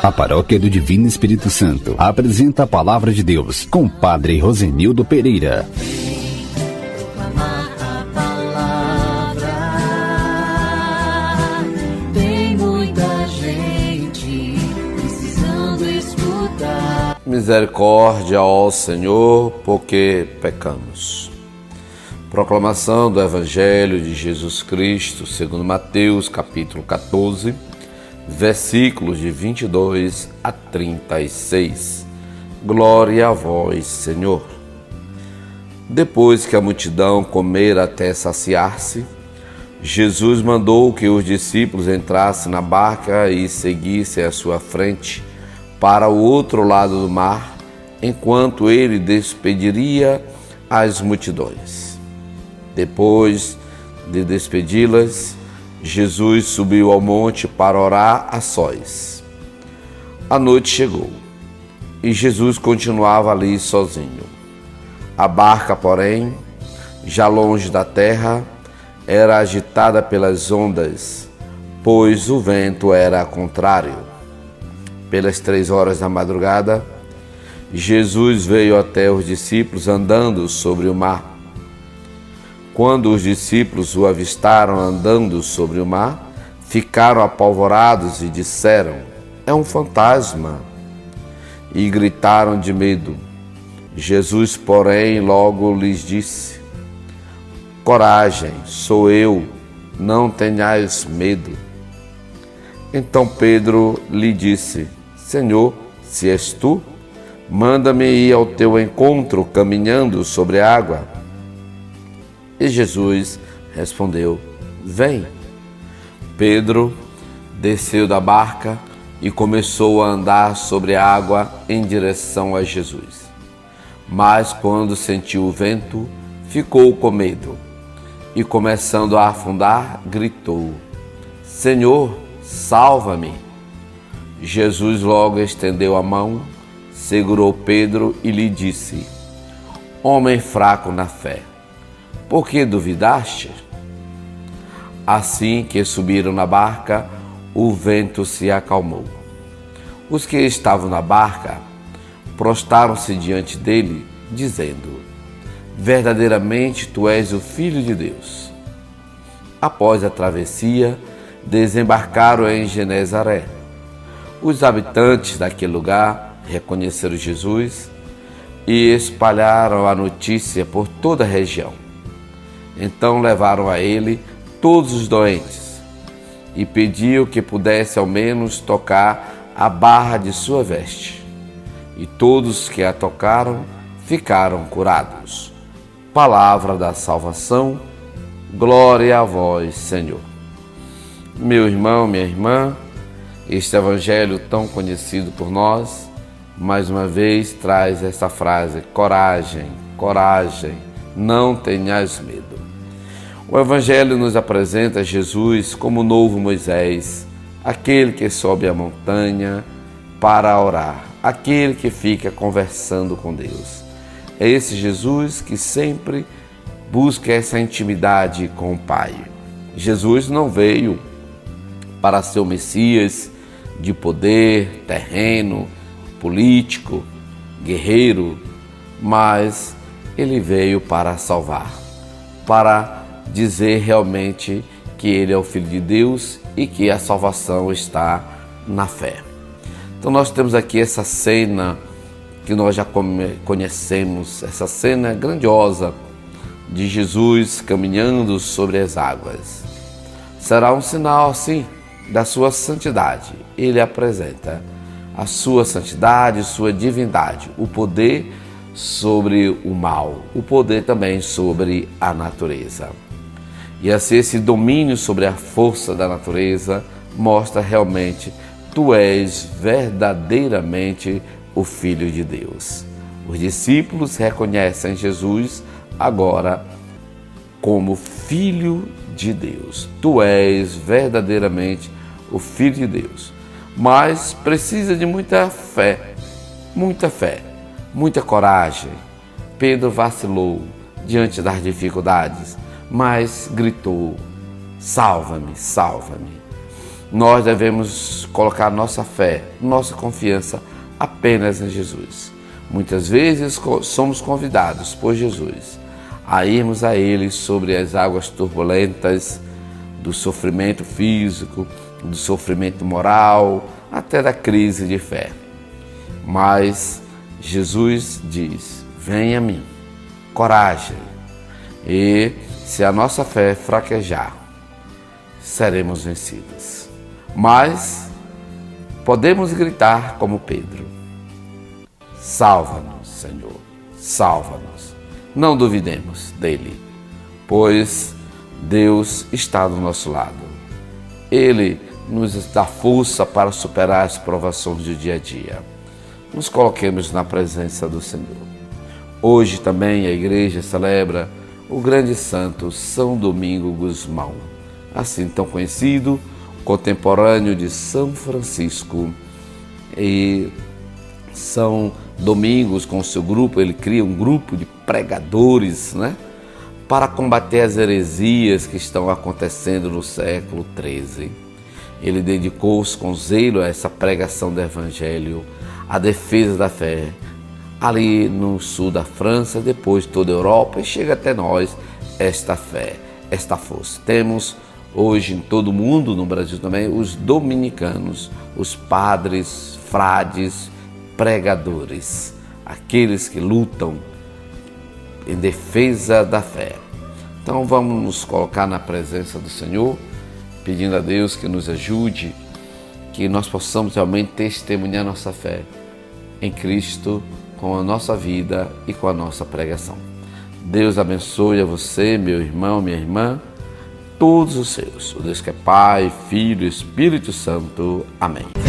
A Paróquia do Divino Espírito Santo apresenta a Palavra de Deus com Padre Rosenildo Pereira. Tem muita gente precisando escutar. Misericórdia, ó Senhor, porque pecamos. Proclamação do Evangelho de Jesus Cristo, segundo Mateus, capítulo 14, versículos de 22 a 36. Glória a vós, Senhor. Depois que a multidão comera até saciar-se, Jesus mandou que os discípulos entrassem na barca e seguissem à sua frente para o outro lado do mar, enquanto ele despediria as multidões. Depois de despedi-las, Jesus subiu ao monte para orar a sós. A noite chegou e Jesus continuava ali sozinho. A barca, porém, já longe da terra, era agitada pelas ondas, pois o vento era contrário. Pelas 3 horas da madrugada, Jesus veio até os discípulos andando sobre o mar. Quando os discípulos o avistaram andando sobre o mar, ficaram apavorados e disseram: "É um fantasma!" E gritaram de medo. Jesus, porém, logo lhes disse: "Coragem, sou eu, não tenhais medo." Então Pedro lhe disse: "Senhor, se és tu, manda-me ir ao teu encontro caminhando sobre a água." E Jesus respondeu: "Vem." Pedro desceu da barca e começou a andar sobre a água em direção a Jesus. Mas quando sentiu o vento, ficou com medo e, começando a afundar, gritou: "Senhor, salva-me!" Jesus logo estendeu a mão, segurou Pedro e lhe disse: "Homem fraco na fé, por que duvidaste?" Assim que subiram na barca, o vento se acalmou. Os que estavam na barca prostraram-se diante dele, dizendo: "Verdadeiramente tu és o Filho de Deus." Após a travessia, desembarcaram em Genezaré. Os habitantes daquele lugar reconheceram Jesus e espalharam a notícia por toda a região. Então levaram a ele todos os doentes e pediam que pudesse ao menos tocar a barra de sua veste. E todos que a tocaram ficaram curados. Palavra da salvação, glória a vós, Senhor. Meu irmão, minha irmã, este evangelho tão conhecido por nós, mais uma vez traz essa frase: coragem, coragem, não tenhais medo. O Evangelho nos apresenta Jesus como o novo Moisés, aquele que sobe a montanha para orar, aquele que fica conversando com Deus. É esse Jesus que sempre busca essa intimidade com o Pai. Jesus não veio para ser o Messias de poder, terreno, político, guerreiro, mas ele veio para salvar, para dizer realmente que ele é o Filho de Deus e que a salvação está na fé. Então nós temos aqui essa cena que nós já conhecemos, essa cena grandiosa de Jesus caminhando sobre as águas. Será um sinal, assim, da sua santidade. Ele apresenta a sua santidade, sua divindade, o poder sobre o mal, o poder também sobre a natureza. E assim esse domínio sobre a força da natureza mostra realmente: tu és verdadeiramente o Filho de Deus. Os discípulos reconhecem Jesus agora como Filho de Deus. Tu és verdadeiramente o Filho de Deus. Mas precisa de muita fé, muita coragem. Pedro vacilou diante das dificuldades, mas gritou: "Salva-me, salva-me." nós devemos colocar nossa fé, nossa confiança apenas em Jesus. Muitas vezes somos convidados por Jesus a irmos a Ele sobre as águas turbulentas do sofrimento físico, do sofrimento moral, até da crise de fé. Mas Jesus diz: venha a mim, coragem. E se a nossa fé fraquejar, seremos vencidos. Mas podemos gritar como Pedro: salva-nos, Senhor, salva-nos. Não duvidemos dele, pois Deus está do nosso lado. Ele nos dá força para superar as provações do dia a dia. Nos coloquemos na presença do Senhor. Hoje também a igreja celebra o grande santo São Domingo Gusmão, assim tão conhecido, contemporâneo de São Francisco. E São Domingos, com o seu grupo, ele cria um grupo de pregadores, para combater as heresias que estão acontecendo no século XIII. Ele dedicou-se com zelo a essa pregação do Evangelho, a defesa da fé, ali no sul da França, depois toda a Europa, e chega até nós esta fé, esta força. Temos hoje em todo o mundo, no Brasil também, os dominicanos, os padres, frades, pregadores, aqueles que lutam em defesa da fé. Então vamos nos colocar na presença do Senhor, pedindo a Deus que nos ajude, que nós possamos realmente testemunhar nossa fé em Cristo com a nossa vida e com a nossa pregação. Deus abençoe a você, meu irmão, minha irmã, todos os seus. O Deus que é Pai, Filho e Espírito Santo. Amém.